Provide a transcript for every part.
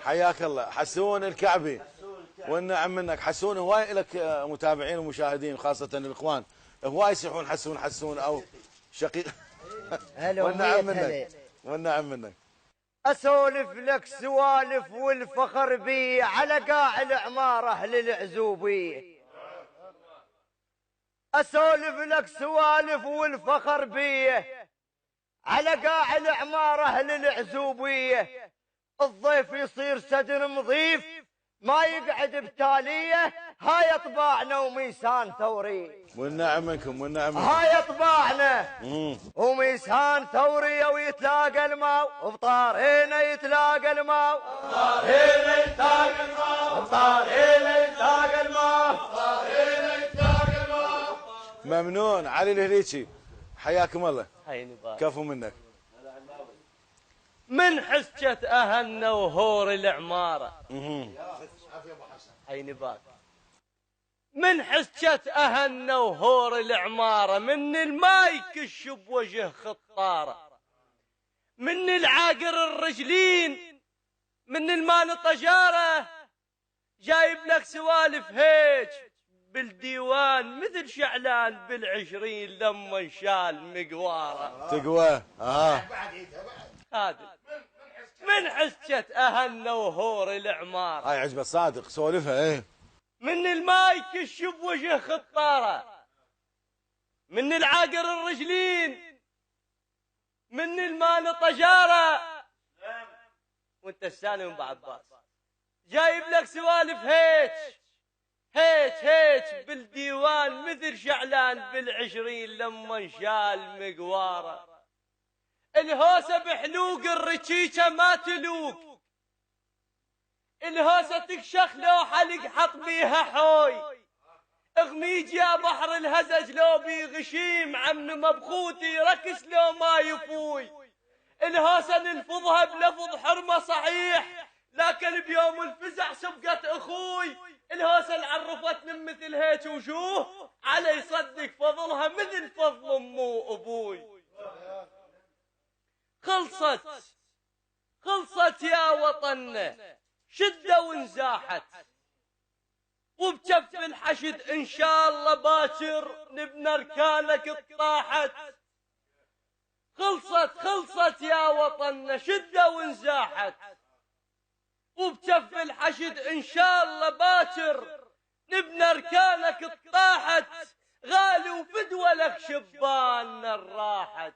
حياك الله. حسون الكعبي والنعم منك. حسون هواي لك متابعين ومشاهدين خاصة الإخوان هواي يصيحون حسون حسون أو شقيق. والنعم منك والنعم منك. أسولف لك سوالف والفخر بي على قاع العمارة أهل العزوبية. أسولف لك سوالف والفخر بي على قاع العمارة أهل العزوبية. الضيف يصير سدن مضيف ما يقعد بتالية. هاي طباعنا وميسان ثوري. والنعم منكم والنعم منكم. هاي طباعنا وميسان ثوري ويتلاقى الماء وبطارينا يتلاقى الماء. بطارينا يتلاقى الماء. بطارينا يتلاقى الماء. بطارينا يتلاقى الماء. ممنون. علي الهليشي حياكم الله. حيني بارك. كفو منك. من حسكة أهلنا وهور العمارة. حيني بارك. من حسكة أهلنا وهور العمارة من الماي كش بوجه خطارة. من العاقر الرجلين من المان طجارة. جايب لك سوالف هيج بالديوان مثل شعلان بالعشرين لما انشال مقواره. تقوى هذا من حسكة أهلنا وهور العمارة. هاي عجبة صادق سولفها. ايه من الماي كش بوجه خطارة. من العاقر الرجلين من المان طجارة. وانت الثاني من بعد باس جايب لك سوالف هيك بالديوان مثل شعلان بالعشرين لما انشال مقواره. الهوسة بحلوق الرشيشة ما تلوق. الهوسة تكشخ لو حلق حط بيها حوي. اغميج يا بحر الهزج لو بيغشيم عم مبخوتي ركس لو ما يفوي. الهوسة نلفظها بلفظ حرمة صحيح لكن بيوم الفزع سبقت اخوي. الهوسة اللي عرفتني مثل هيك وجوه على يصدق فضلها مثل فضل امه وابوي. خلصت يا وطننا شدة وانزاحت وبجف الحشد ان شاء الله باكر نبنى اركانك طاحت. خلصت يا وطننا شدة وانزاحت وبجف الحشد ان شاء الله باكر نبنى اركانك طاحت. غالي وفدوى لك شباننا الراحت.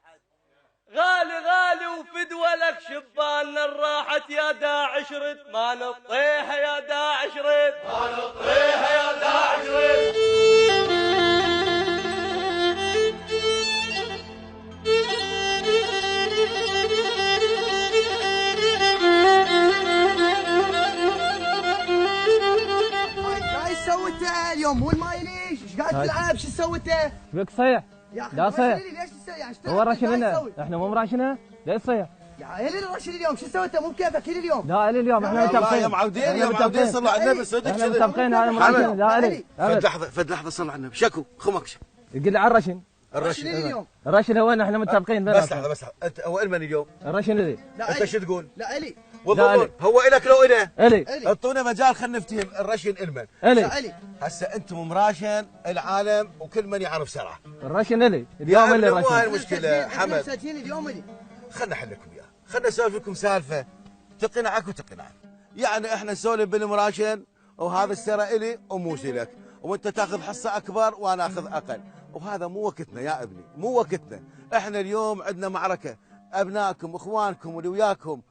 غالي وفدوى لك شباننا الراحت. يا داعش رد ما نطيها يا داعش رد ما نطيها يا داعش رد. ايش سويته اليوم مو الماي ليش؟ ايش قاعد تلعب؟ شو سويته؟ بك صيح؟ لا صيح. ليش تسوي؟ يعني هو راشننا احنا مو مراشنه؟ ليش صيح؟ يا الي راشد اليوم شو سويته؟ مو بكيفك الي اليوم. لا الي اليوم احنا متفقين. يا معودين صلوا على النبي صدق احنا متفقين هاي مراشنه. لا الي فد لحظه صلوا على النبي. شكو خمك يقول لي على الرشن. الرشن اليوم. الرشن هو احنا متفقين. بس لحظه انت هو المن اليوم؟ الرشن الي. انت شو تقول؟ لا الي. والله هو الك لو اله الي. اعطونا مجال خلينا نفتهم. الرشن المن الي. هسه انتم مراشن العالم وكل من يعرف سرعه. الرشن الي اليوم الي الرشن. مو هاي المشكله حمد. مساجين اليوم الي. خلنا احلكم اياه. خلنا اسولف لكم سالفه تقنعك وتقنعك. يعني احنا نسولف بالمراشن وهذا السرى الي وموسي لك وانت تاخذ حصه اكبر وانا اخذ اقل وهذا مو وقتنا يا ابني مو وقتنا. احنا اليوم عندنا معركه ابنائكم اخوانكم واللي وياكم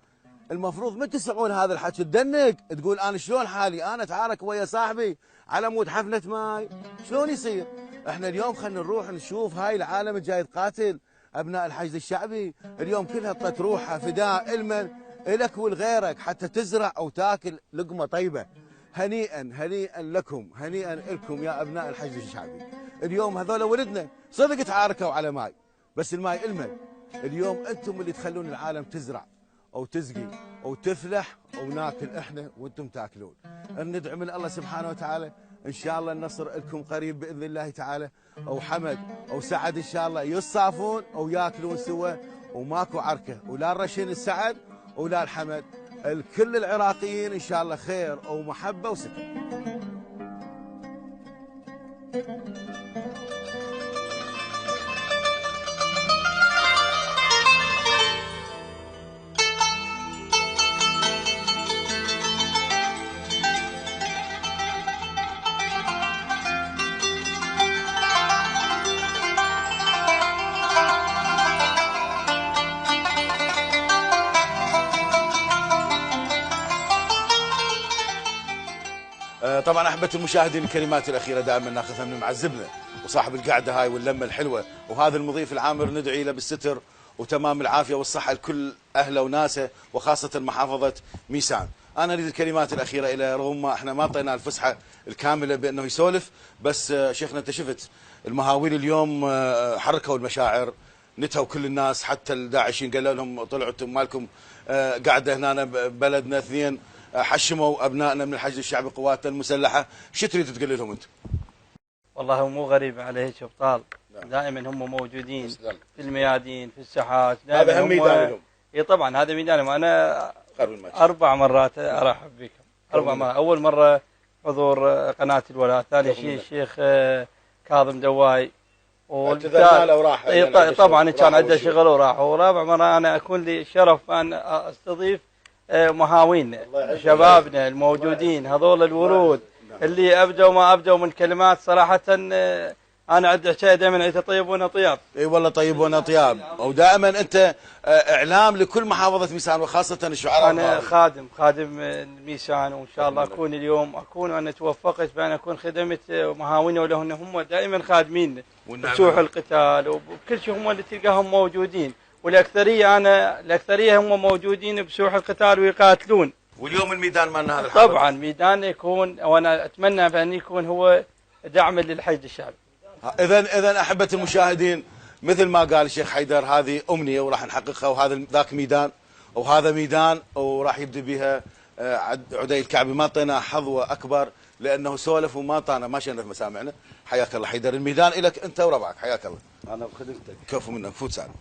المفروض ما تسمعون هذا الحكي تدنق تقول انا شلون حالي انا اتعارك ويا صاحبي على مود حفله ماي شلون يصير. احنا اليوم خلينا نروح نشوف هاي العالم الجاي تقاتل ابناء الحشد الشعبي اليوم كلها طت روحها فداء المن الك ولغيرك حتى تزرع او تاكل لقمه طيبه. هنيئا لكم هنيئا لكم يا ابناء الحشد الشعبي. اليوم هذول ولدنا صدق تعاركوا على ماي بس الماي المن. اليوم انتم اللي تخلون العالم تزرع او تسقي او تفلح او ناكل احنا وانتم تاكلون. ندعو من الله سبحانه وتعالى ان شاء الله النصر لكم قريب باذن الله تعالى. او حمد او سعد ان شاء الله يصافون او ياكلون سوا وماكو عركه ولا الرشين السعد ولا الحمد. الكل العراقيين ان شاء الله خير ومحبه وسكن. طبعا احبه المشاهدين الكلمات الاخيره دائما ناخذها من معزبنا وصاحب القعده هاي واللمه الحلوه وهذا المضيف العامر ندعي له بالستر وتمام العافيه والصحه لكل اهله وناسه وخاصه محافظه ميسان. انا اريد الكلمات الاخيره الى رغم ما احنا ما اعطيناه الفسحه الكامله بانه يسولف، بس شيخنا انت شفت المهاويل اليوم حركوا المشاعر، نتهوا كل الناس حتى الداعشين قالوا لهم طلعوا انتم مالكم قاعده هنا ببلدنا. اثنين حشموا ابنائنا من الحشد الشعبي قواتنا المسلحه، شو تريد تقول لهم انت؟ والله هو مو غريب على هيك ابطال، دائما هم موجودين في الميادين في الساحات. هذا هم ميدانهم. اي طبعا هذا ميدانهم. انا 4 مرات ارحب بكم، 4 مرات. اول مره حضور قناه الولاء، ثاني شيء الشيخ كاظم دواي، طبعا كان عنده شغل وراح، ورابع مره انا اكون لي الشرف ان استضيف مهاوينا شبابنا الموجودين هذول الورود اللي ابدوا ما ابدوا من كلمات صراحه. انا عندي حكايه دائما انت طيبون طياب. اي والله طيبون طياب، ودائما انت اعلام لكل محافظه ميسان وخاصه الشعراء. انا خادم ميسان، وان شاء الله اكون اليوم انا توفقت بان اكون خدمت مهاوينا، ولهن هم دائما خادمين بسوح القتال وبكل شيء، هم اللي تلقاهم موجودين، الأكثرية هم موجودين بسوح القتال ويقاتلون. واليوم الميدان مالنا هذا الحرب طبعا ميدان يكون، وانا اتمنى بان يكون هو دعم للحشد الشعبي. اذا احبه المشاهدين، مثل ما قال الشيخ حيدر هذه امنيه وراح نحققها، وهذا ذاك ميدان وهذا ميدان، وراح يبدي بها عدي الكعبي. ما اعطينا حظوه اكبر لانه سولف وما اعطانا ما شئنا في مسامعنا. حياك الله حيدر، الميدان لك انت وربعك، حياك الله. انا بخدمتك. كفو منك، فوت سالم.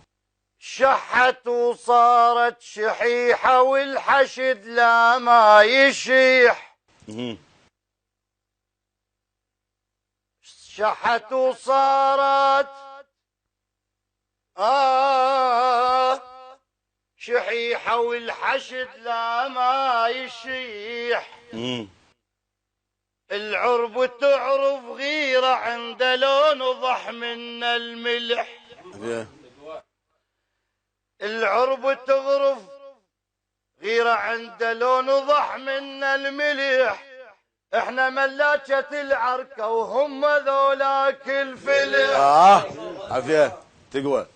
شحت وصارت شحيحة والحشد لا ما يشيح. شحت وصارت شحيحة والحشد لا ما يشيح. العرب تعرف غيرة عند لون وضح من الملح. العرب تغرف غيرة عند لون وضح من الملح. احنا ملاكة العركة وهم ذولاك الفلح. عافية تقوى.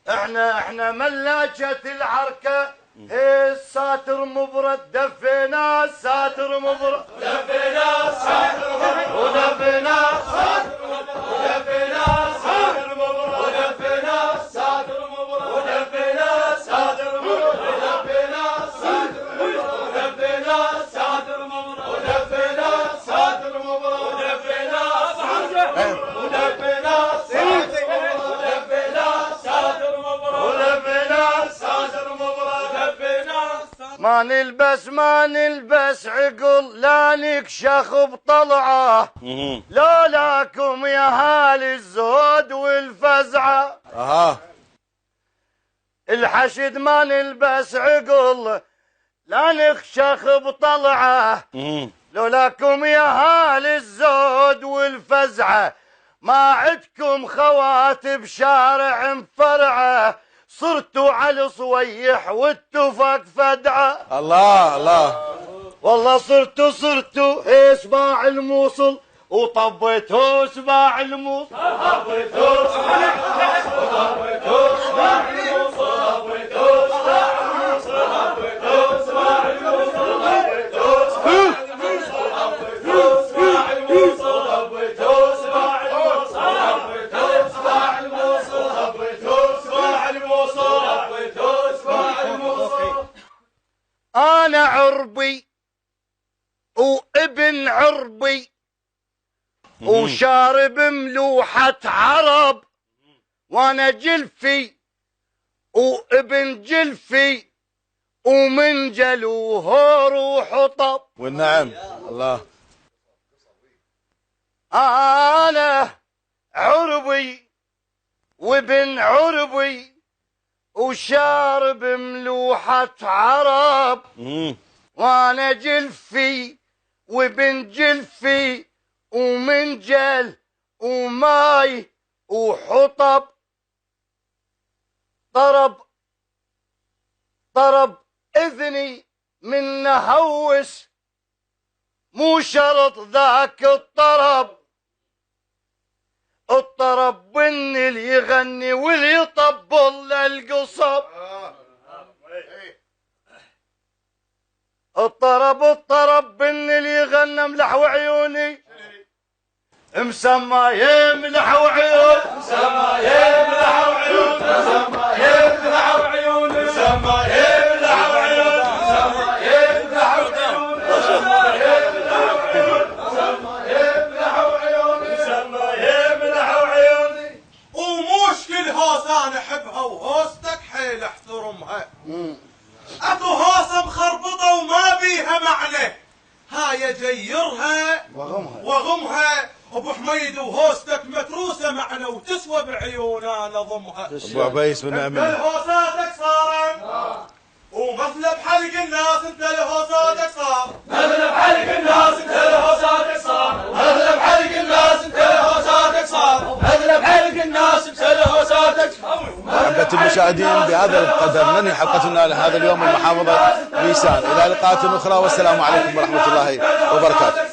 احنا ملاكة العركة. الساتر مبرد دفينا الساتر مبرد دفينا الساتر مبرد ودفينا الساتر مبرد ودفينا الساتر مبرد ودفينا الساتر مبرد ودفينا الساتر مبرد ودفينا الساتر مبرد ودفينا الساتر مبرد ودفينا الساتر مبرد ودفينا الساتر مبرد ودفينا الساتر مبرد ودفينا الساتر مبرد ودفينا الساتر مبرد. ما نلبس عقل لا نكشخ بطلعه لولاكم يا هال الزود والفزعه. الحشد ما نلبس عقل لا نكشخ بطلعه لولاكم يا هال الزود والفزعه. ما عدكم خواتب شارع مفرعه صرتوا على صويح والتفق فدعه. الله الله والله صرتوا اسباع الموصل وطبيتوا اسباع الموصل طبيتوا اسباع الموصل طبيتوا اسباع الموصل طبيتوا اسباع الموصل طبيتوا اسباع الموصل طبيتوا اسباع الموصل طبيتوا اسباع الموصل طبيتوا اسباع الموصل طبيتوا اسباع الموصل طبيتوا اسباع الموصل طبيتوا اسباع الموصل. انا عربي وابن عربي وشارب ملوحة عرب، وانا جلفي وابن جلفي ومنجل وهور وحطب. والنعم الله. أنا عربي وابن عربي وشارب ملوحة عرب، وانا جلفي وابن جلفي ومنجل وماي وحطب. طرب اذني من نهوس، مو شرط ذاك الطرب من اللي يغني واللي يطبل للقصب. الطرب من اللي يغنى ملح وعيوني، مسمى يملح وعيون، مسمى يملح وعيون، مسمى يملح وعيون، مسمى يملح وعيون، مسمى يملح وعيون، مسمى يملح وعيون، مسمى يملح وعيون، مسمى يملح وعيون. ومش كل هوسة انا احبها وهوستك حيل احترمها. اكو هوسة مخربطة وما بيها معنى، هاي جيرها وغمها. ابو حميد وهوستك متروسه معنا وتسوى بعيوننا نظمها. ابو عبيس من امن هوساتك صارا ومثل بحلق الناس انت لهوساتك صار، مثل بحلق الناس انت لهوساتك صار، مثل بحلق الناس انت لهوساتك صار، مثل بحلق الناس انت لهوساتك صار. محبة المشاهدين بهذا القدر ننهي حلقتنا لهذا اليوم من محافظة ليسان. الى لقاءات اخرى والسلام عليكم ورحمة الله وبركاته.